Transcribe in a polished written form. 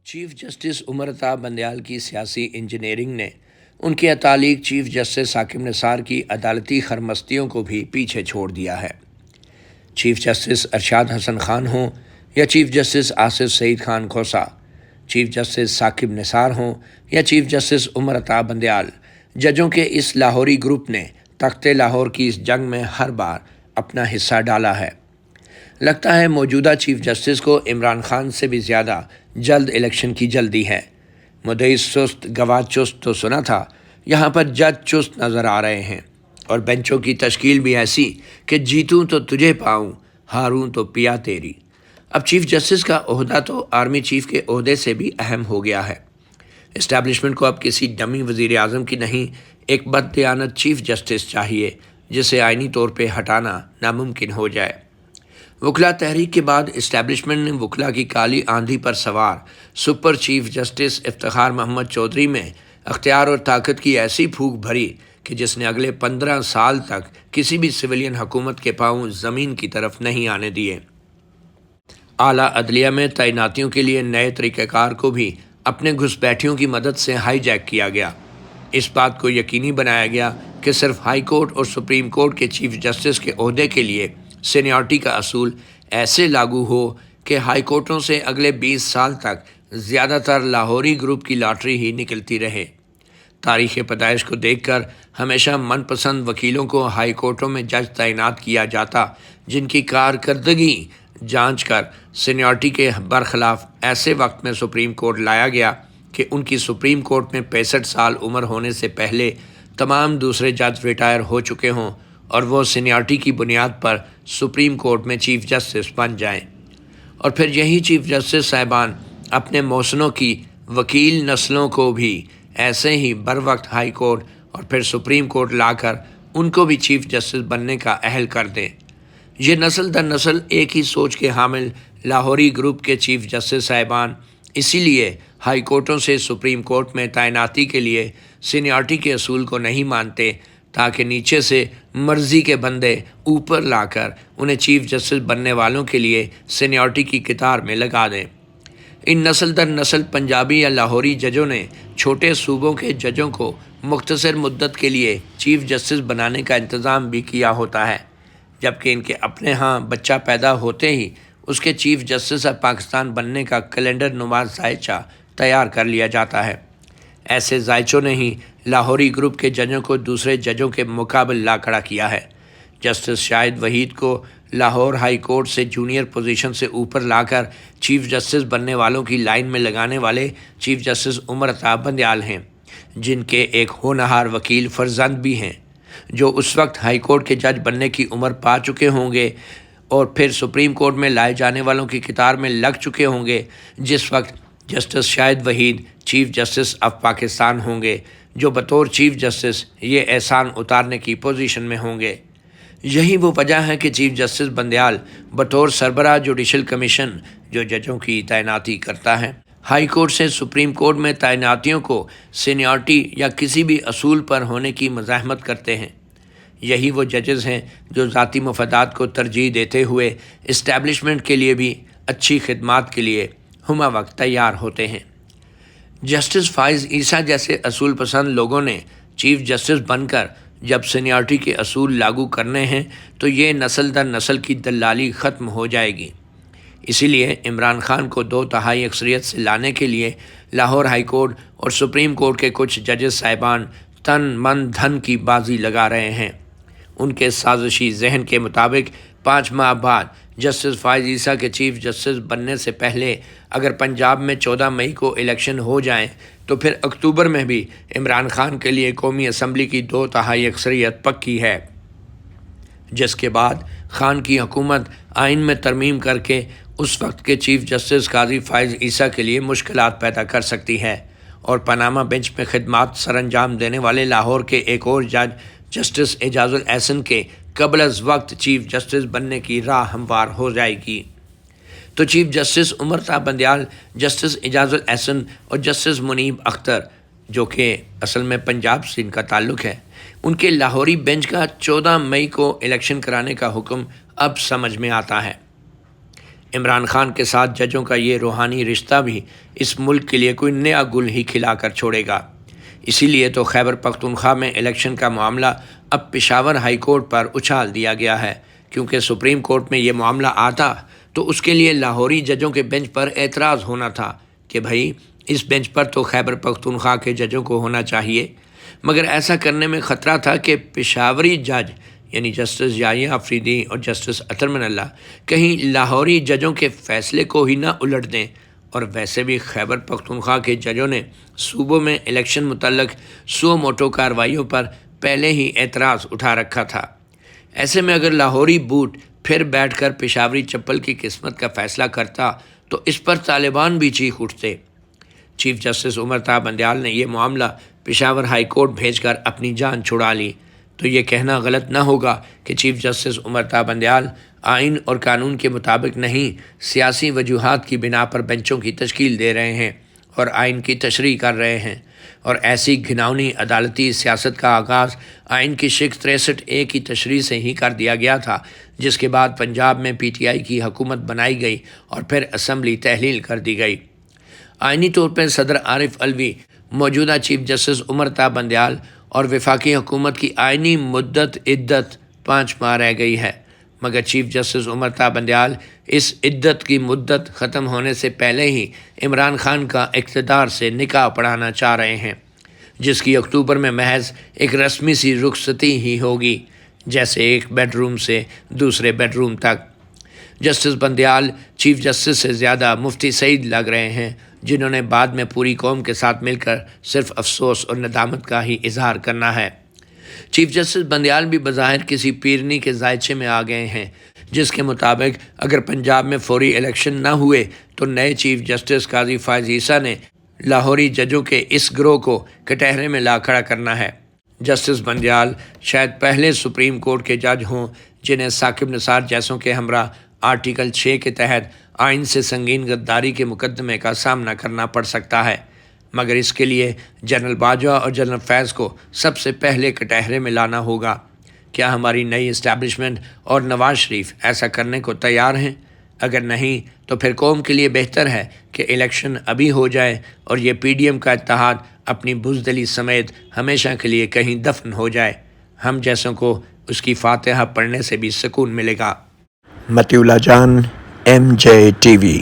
Chief justice Umar Ata Bandial کی سیاسی engineering نے ان کے اتعلق چیف جسٹس ثاقب نثار کی عدالتی خرمستیوں کو بھی پیچھے چھوڑ دیا ہے۔ چیف جسٹس ارشاد حسن خان ہوں یا چیف جسٹس آصف سعید خان کھوسہ، چیف جسٹس ثاقب نثار ہوں یا چیف جسٹس عمر عطا بندیال، ججوں کے اس لاہوری گروپ نے تخت لاہور کی اس جنگ میں ہر بار اپنا حصہ ڈالا ہے۔ لگتا ہے موجودہ چیف جسٹس کو عمران خان سے بھی زیادہ جلد الیکشن کی جلدی ہے۔ مدعی سست گواہ چست تو سنا تھا، یہاں پر جج چست نظر آ رہے ہیں، اور بینچوں کی تشکیل بھی ایسی کہ جیتوں تو تجھے پاؤں، ہاروں تو پیا تیری۔ اب چیف جسٹس کا عہدہ تو آرمی چیف کے عہدے سے بھی اہم ہو گیا ہے۔ اسٹیبلشمنٹ کو اب کسی ڈمی وزیر اعظم کی نہیں، ایک بددیانت چیف جسٹس چاہیے جسے آئینی طور پہ ہٹانا ناممکن ہو جائے۔ وکلاء تحریک کے بعد اسٹیبلشمنٹ نے وکلاء کی کالی آندھی پر سوار super chief justice Iftikhar Muhammad Chaudhry میں اختیار اور طاقت کی ایسی پھونک بھری کہ جس نے اگلے 15 سال تک کسی بھی سویلین حکومت کے پاؤں زمین کی طرف نہیں آنے دیے۔ اعلیٰ عدلیہ میں تعیناتیوں کے لیے نئے طریقہ کار کو بھی اپنے گھسپیٹھیوں کی مدد سے ہائی جیک کیا گیا۔ اس بات کو یقینی بنایا گیا کہ صرف ہائی کورٹ اور سپریم کورٹ کے چیف جسٹس کے عہدے کے لیے سینیارٹی کا اصول ایسے لاگو ہو کہ ہائی کورٹوں سے اگلے 20 سال تک زیادہ تر لاہوری گروپ کی لاٹری ہی نکلتی رہے۔ تاریخ پیدائش کو دیکھ کر ہمیشہ من پسند وکیلوں کو ہائی کورٹوں میں جج تعینات کیا جاتا، جن کی کارکردگی جانچ کر سینیارٹی کے برخلاف ایسے وقت میں سپریم کورٹ لایا گیا کہ ان کی سپریم کورٹ میں 65 سال عمر ہونے سے پہلے تمام دوسرے جج ریٹائر ہو چکے ہوں اور وہ سینیارٹی کی بنیاد پر سپریم کورٹ میں چیف جسٹس بن جائیں، اور پھر یہی چیف جسٹس صاحبان اپنے موسنوں کی وکیل نسلوں کو بھی ایسے ہی بر وقت ہائی کورٹ اور پھر سپریم کورٹ لا کر ان کو بھی چیف جسٹس بننے کا اہل کر دیں۔ یہ نسل در نسل ایک ہی سوچ کے حامل لاہوری گروپ کے چیف جسٹس صاحبان اسی لیے ہائی کورٹوں سے سپریم کورٹ میں تعیناتی کے لیے سینیارٹی کے اصول کو نہیں مانتے، تاکہ نیچے سے مرضی کے بندے اوپر لا کر انہیں چیف جسٹس بننے والوں کے لیے سینیارٹی کی قطار میں لگا دیں۔ ان نسل در نسل پنجابی یا لاہوری ججوں نے چھوٹے صوبوں کے ججوں کو مختصر مدت کے لیے چیف جسٹس بنانے کا انتظام بھی کیا ہوتا ہے، جبکہ ان کے اپنے ہاں بچہ پیدا ہوتے ہی اس کے چیف جسٹس آف پاکستان بننے کا کیلنڈر نما ذائچہ تیار کر لیا جاتا ہے۔ ایسے ذائچوں نے ہی لاہوری گروپ کے ججوں کو دوسرے ججوں کے مقابل لا کھڑا کیا ہے۔ جسٹس شاہد وحید کو لاہور ہائی کورٹ سے جونیئر پوزیشن سے اوپر لا کر چیف جسٹس بننے والوں کی لائن میں لگانے والے چیف جسٹس عمر عطا بندیال ہیں، جن کے ایک ہونہار وکیل فرزند بھی ہیں، جو اس وقت ہائی کورٹ کے جج بننے کی عمر پا چکے ہوں گے اور پھر سپریم کورٹ میں لائے جانے والوں کی قطار میں لگ چکے ہوں گے جس وقت justice Shahid Waheed chief justice of Pakistan ہوں گے، جو بطور چیف جسٹس یہ احسان اتارنے کی پوزیشن میں ہوں گے۔ یہی وہ وجہ ہے کہ چیف جسٹس بندیال بطور سربراہ جوڈیشل کمیشن جو ججوں کی تعیناتی کرتا ہے، ہائی کورٹ سے سپریم کورٹ میں تعیناتیوں کو سینیارٹی یا کسی بھی اصول پر ہونے کی مزاحمت کرتے ہیں۔ یہی وہ ججز ہیں جو ذاتی مفادات کو ترجیح دیتے ہوئے اسٹیبلشمنٹ کے لیے بھی اچھی خدمات کے لیے ہمہ وقت تیار ہوتے ہیں۔ جسٹس فائز عیسیٰ جیسے اصول پسند لوگوں نے چیف جسٹس بن کر جب سینیارٹی کے اصول لاگو کرنے ہیں تو یہ نسل در نسل کی دلالی ختم ہو جائے گی۔ اسی لیے عمران خان کو 2/3 اکثریت سے لانے کے لیے لاہور ہائی کورٹ اور سپریم کورٹ کے کچھ ججز صاحبان تن من دھن کی بازی لگا رہے ہیں۔ ان کے سازشی ذہن کے مطابق 5 ماہ بعد جسٹس فائز عیسیٰ کے چیف جسٹس بننے سے پہلے اگر پنجاب میں 14 مئی کو الیکشن ہو جائیں تو پھر اکتوبر میں بھی عمران خان کے لیے قومی اسمبلی کی 2/3 اکثریت پکی ہے، جس کے بعد خان کی حکومت آئین میں ترمیم کر کے اس وقت کے چیف جسٹس قاضی فائز عیسیٰ کے لیے مشکلات پیدا کر سکتی ہے، اور پاناما بینچ میں خدمات سر انجام دینے والے لاہور کے ایک اور جج جسٹس اعجاز الاحسن کے قبل از وقت چیف جسٹس بننے کی راہ ہموار ہو جائے گی۔ تو chief justice Umar Ata Bandial, justice Ijaz ul Ahsan اور جسٹس منیب اختر، جو کہ اصل میں پنجاب سے ان کا تعلق ہے، ان کے لاہوری بینچ کا 14 مئی کو الیکشن کرانے کا حکم اب سمجھ میں آتا ہے۔ عمران خان کے ساتھ ججوں کا یہ روحانی رشتہ بھی اس ملک کے لیے کوئی نیا گل ہی کھلا کر چھوڑے گا۔ اسی لیے تو خیبر پختونخوا میں الیکشن کا معاملہ اب پشاور ہائی کورٹ پر اچھال دیا گیا ہے، کیونکہ سپریم کورٹ میں یہ معاملہ آتا تو اس کے لیے لاہوری ججوں کے بینچ پر اعتراض ہونا تھا کہ بھائی اس بینچ پر تو خیبر پختونخوا کے ججوں کو ہونا چاہیے، مگر ایسا کرنے میں خطرہ تھا کہ پشاوری جج یعنی جسٹس یحییٰ آفریدی اور جسٹس اطہر من اللہ کہیں لاہوری ججوں کے فیصلے کو ہی نہ الٹ دیں، اور ویسے بھی خیبر پختونخوا کے ججوں نے صوبوں میں الیکشن متعلق سو موٹو کارروائیوں پر پہلے ہی اعتراض اٹھا رکھا تھا۔ ایسے میں اگر لاہوری بوٹ پھر بیٹھ کر پشاوری چپل کی قسمت کا فیصلہ کرتا تو اس پر طالبان بھی چیخ اٹھتے۔ چیف جسٹس عمر طاہر بندیال نے یہ معاملہ پشاور ہائی کورٹ بھیج کر اپنی جان چھڑا لی، تو یہ کہنا غلط نہ ہوگا کہ چیف جسٹس عمر طاہر بندیال آئین اور قانون کے مطابق نہیں، سیاسی وجوہات کی بنا پر بینچوں کی تشکیل دے رہے ہیں اور آئین کی تشریح کر رہے ہیں، اور ایسی گھناؤنی عدالتی سیاست کا آغاز آئین کی شق 63A کی تشریح سے ہی کر دیا گیا تھا، جس کے بعد پنجاب میں PTI کی حکومت بنائی گئی اور پھر اسمبلی تحلیل کر دی گئی۔ آئینی طور پر صدر عارف علوی، موجودہ چیف جسٹس عمر طاہر بندیال اور وفاقی حکومت کی آئینی عدت 5 ماہ رہ گئی ہے، مگر چیف جسٹس عمر طاہر بندیال اس عدت کی مدت ختم ہونے سے پہلے ہی عمران خان کا اقتدار سے نکاح پڑھانا چاہ رہے ہیں، جس کی اکتوبر میں محض ایک رسمی سی رخصتی ہی ہوگی، جیسے ایک بیڈ روم سے دوسرے بیڈ روم تک۔ جسٹس بندیال چیف جسٹس سے زیادہ مفتی سعید لگ رہے ہیں، جنہوں نے بعد میں پوری قوم کے ساتھ مل کر صرف افسوس اور ندامت کا ہی اظہار کرنا ہے۔ چیف جسٹس بندیال بھی بظاہر کسی پیرنی کے ذائچے میں آ گئے ہیں، جس کے مطابق اگر پنجاب میں فوری الیکشن نہ ہوئے تو نئے چیف جسٹس قاضی فائز عیسیٰ نے لاہوری ججوں کے اس گروہ کو کٹہرے میں لا کھڑا کرنا ہے۔ جسٹس بندیال شاید پہلے سپریم کورٹ کے جج ہوں جنہیں ثاقب نثار جیسوں کے ہمراہ آرٹیکل 6 کے تحت آئین سے سنگین غداری کے مقدمے کا سامنا کرنا پڑ سکتا ہے، مگر اس کے لیے جنرل باجوہ اور جنرل فیض کو سب سے پہلے کٹہرے میں لانا ہوگا۔ کیا ہماری نئی اسٹیبلشمنٹ اور نواز شریف ایسا کرنے کو تیار ہیں؟ اگر نہیں تو پھر قوم کے لیے بہتر ہے کہ الیکشن ابھی ہو جائے اور یہ PDM کا اتحاد اپنی بزدلی سمیت ہمیشہ کے لیے کہیں دفن ہو جائے۔ ہم جیسوں کو اس کی فاتحہ پڑھنے سے بھی سکون ملے گا۔ متی اللہ جان، MJ TV۔